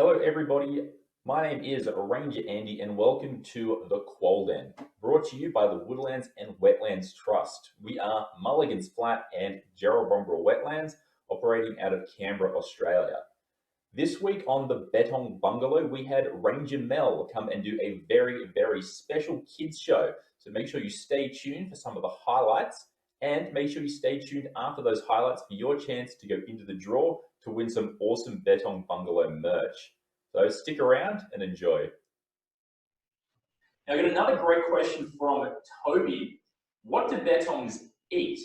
Hello, everybody. My name is Ranger Andy, and welcome to the QUOLL Den, brought to you by the Woodlands and Wetlands Trust. We are Mulligan's Flat and Jerrabomberra Wetlands, operating out of Canberra, Australia. This week on the Betong Bungalow, we had Ranger Mel come and do a very, very special kids show. So make sure you stay tuned for some of the highlights, and make sure you stay tuned after those highlights for your chance to go into the draw to win some awesome Betong Bungalow merch. So stick around and enjoy. Now, I got another great question from Toby. What do betongs eat?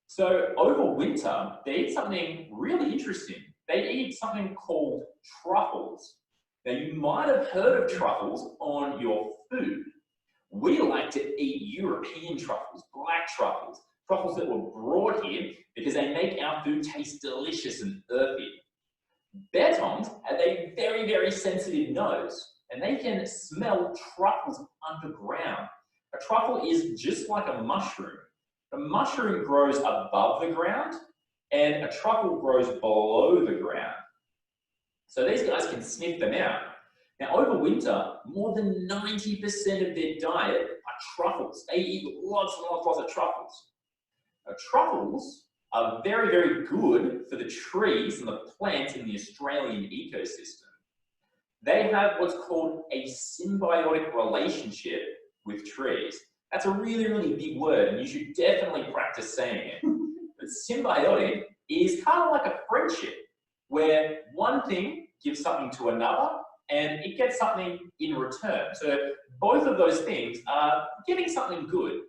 So over winter, they eat something really interesting. They eat something called truffles. Now, you might have heard of truffles on your food. We like to eat European truffles, black truffles, truffles that were brought here because they make our food taste delicious and earthy. Betongs have a very, very sensitive nose, and they can smell truffles underground. A truffle is just like a mushroom. The mushroom grows above the ground, and a truffle grows below the ground. So these guys can sniff them out. Now, over winter, more than 90% of their diet are truffles. They eat lots and lots of truffles. Now, truffles are very, very good for the trees and the plants in the Australian ecosystem. They have what's called a symbiotic relationship with trees. That's a really, really big word, and you should definitely practice saying it. But symbiotic is kind of like a friendship, where one thing gives something to another, and it gets something in return. So both of those things are giving something good.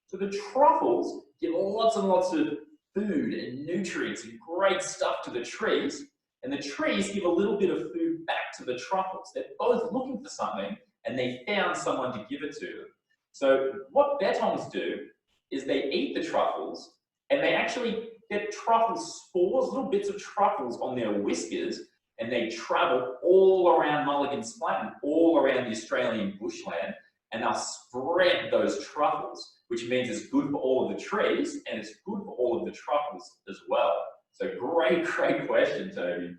So the truffles give lots and lots of food and nutrients and great stuff to the trees, and the trees give a little bit of food back to the truffles. They're both looking for something, and they found someone to give it to them. So what betongs do is they eat the truffles, and they actually get truffle spores, little bits of truffles on their whiskers, and they travel all around Mulligan's Flat and all around the Australian bushland, and they'll spread those truffles, which means it's good for all of the trees and it's good for all of the truffles as well. So great question, Toby.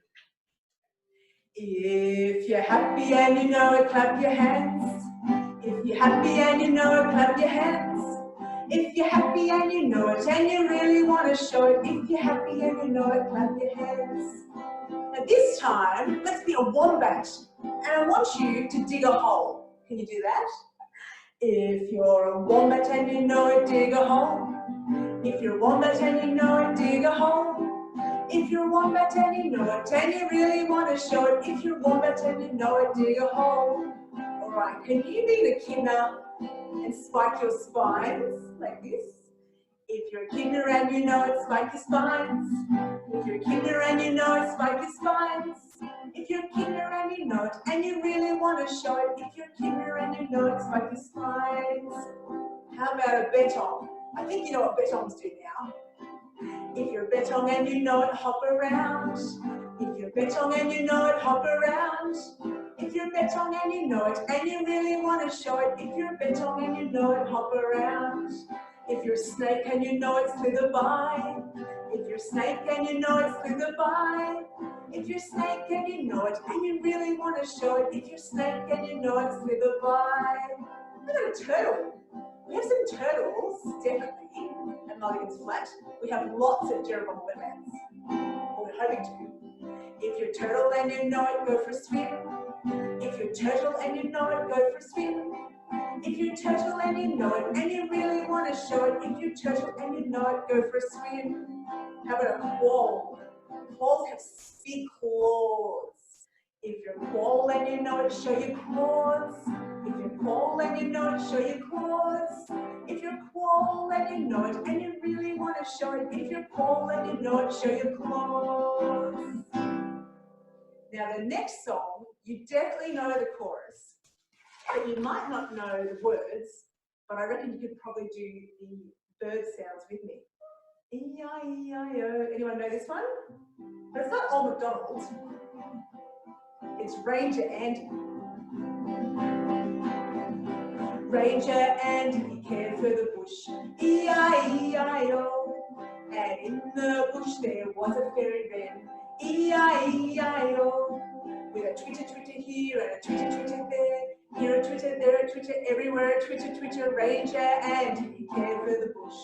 If you're happy and you know it, clap your hands. If you're happy and you know it, clap your hands. If you're happy and you know it and you really want to show it, if you're happy and you know it, clap your hands. Now this time, let's be a wombat, and I want you to dig a hole. Can you do that? If you're a wombat and you know it, dig a hole. If you're a wombat and you know it, dig a hole. If you're a wombat and you know it and you really want to show it, if you're a wombat and you know it, dig a hole. Alright, can you be the kidder and spike your spines like this? If you're a kidder and you know it, spike your spines. If you're a kidder and you know it, spike your spines. If you're a kidder and you know it and you really want to show it, if you're a kidder and you know it, spike your spines. How about a betong? I think you know what betongs do now. If you're a betong and you know it, hop around. If you're a betong and you know it, hop around. If you're a betong and you know it and you really want to show it, if you're a betong and you know it, hop around. If you're a snake and you know it, slither by. If you're a snake and you know it, slither by. If you're a snake and you know it and you really want to show it, if you're a snake and you know it, slither by. Look at a turtle. We have some turtles, definitely, at Mulligan's Flat. We have lots at Jerrabomberra Wetlands, or we're hoping to. If you're a turtle and you know it, go for a swim. If you're a turtle and you know it, go for a swim. If you're a turtle and you know it, and you really want to show it, if you're a turtle and you know it, go for a swim. How about a quoll? Quolls have big claws. If you're a quoll and you know it, show your claws. If you're a quoll and you know it, show your claws. If you're a quoll and you know it, and you really want to show it, if you're a quoll and you know it, show your claws. Now the next song, you definitely know the chorus, but you might not know the words, but I reckon you could probably do the bird sounds with me. E-I-E-I-O. Anyone know this one? But it's not Old MacDonald. It's Ranger Andy. Ranger Andy cared for the bush, E-I-E-I-O. And in the bush there was a fairy wren, E-I-E-I-O. with a Twitter, Twitter here and a Twitter, Twitter there. Here a Twitter, there a Twitter, everywhere a Twitter, Twitter ranger, and he cared for the bush.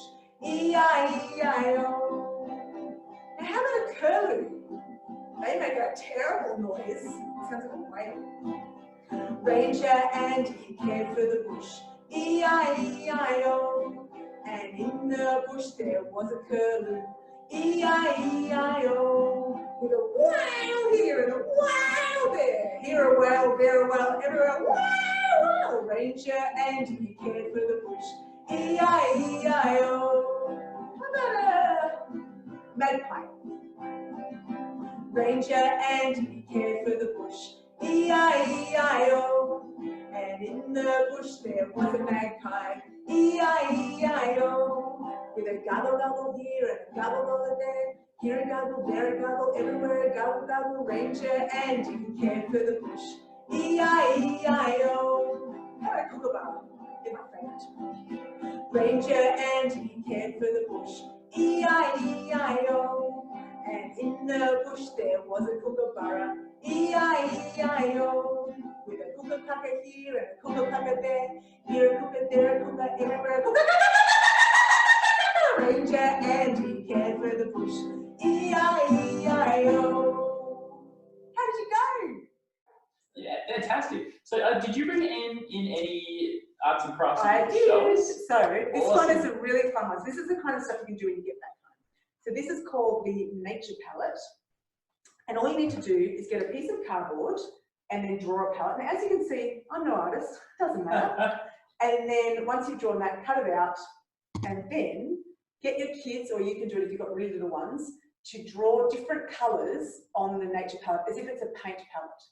E-I-E-I-O. Now how about a curlew? They make a terrible noise. Sounds like a whale. Ranger and he cared for the bush. E-I-E-I-O. And in the bush there was a curlew. E-I-E-I-O. With a wow here and a wow there. Here a wow, there a wow, everywhere wow, wow. Ranger and he cared for the bush. E-I-E-I-O. How about a magpie? Ranger and he cared for the bush. E-I-E-I-O. And in the bush there was a magpie. E-I-E-I-O. With a gobble gobble here and a gobble gobble there. Here a gobble, there a gobble, everywhere a gobble gobble. Ranger and he cared for the bush. E-I-E-I-O. How about a kookaburra? They're my favourite. Ranger and he cared for the bush. E-I-E-I-O. And in the bush there was a kookaburra. E-I-E-I-O. With a kookapucker here and a kookapucker there. Here a kooka, there a kooka, everywhere a kooka. Ranger and he cared for the bush. E-I-E-I-O. How did you go? Yeah, fantastic. So did you bring in any arts and crafts? I did. Shows? So this Awesome. one is a really fun one. So this is the kind of stuff you can do when you get back home. So this is called the nature palette. And all you need to do is get a piece of cardboard and then draw a palette. Now, as you can see, I'm no artist, doesn't matter. And then once you've drawn that, cut it out, and then get your kids, or you can do it if you've got really little ones, to draw different colours on the nature palette as if it's a paint palette.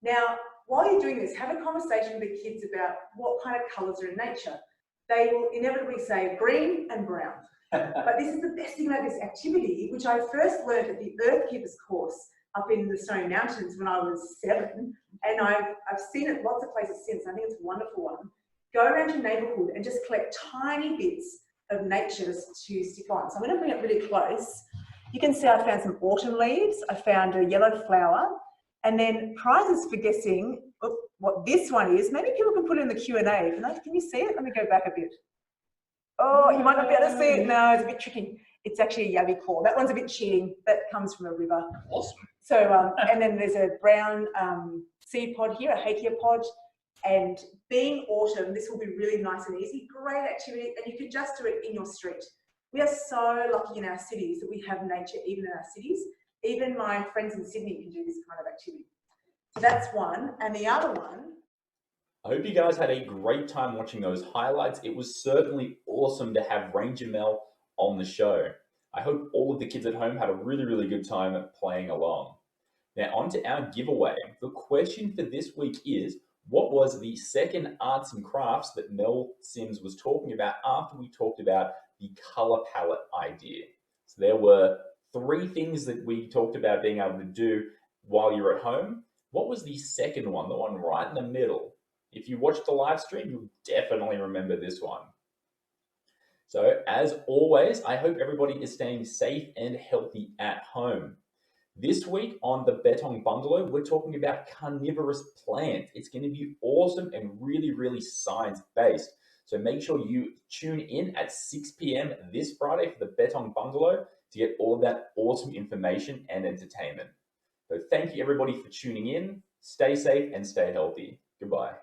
Now, while you're doing this, have a conversation with the kids about what kind of colours are in nature. They will inevitably say green and brown. But this is the best thing about this activity, which I first learned at the Earth Keepers course up in the Snowy Mountains when I was 7, and I've seen it lots of places since. I think it's a wonderful one. Go around your neighbourhood and just collect tiny bits of nature to stick on. So I'm going to bring it really close. You can see I found some autumn leaves. I found a yellow flower, and then prizes for guessing what this one is. Maybe people can put it in the Q&A. Can you see it? Let me go back a bit. Oh, you might not be able to see it. No, it's a bit tricky. It's actually a yabby claw. That one's a bit cheating. That comes from a river. Awesome. So, and then there's a brown seed pod here, a hakea pod. And being autumn, this will be really nice and easy. Great activity, and you could just do it in your street. We are so lucky in our cities that we have nature even in our cities. Even my friends in Sydney can do this kind of activity. So that's one. And the other one, I hope you guys had a great time watching those highlights. It was certainly awesome to have Ranger Mel on the show. I hope all of the kids at home had a really, really good time playing along. Now on to our giveaway. The question for this week is, what was the second arts and crafts that Mel Sims was talking about after we talked about the colour palette idea? So there were 3 things that we talked about being able to do while you're at home. What was the second one, the one right in the middle? If you watched the live stream, you'll definitely remember this one. So as always, I hope everybody is staying safe and healthy at home. This week on the Betong Bungalow, we're talking about carnivorous plants. It's going to be awesome and really, really science-based. So make sure you tune in at 6 p.m. this Friday for the Betong Bungalow to get all of that awesome information and entertainment. So thank you everybody for tuning in. Stay safe and stay healthy. Goodbye.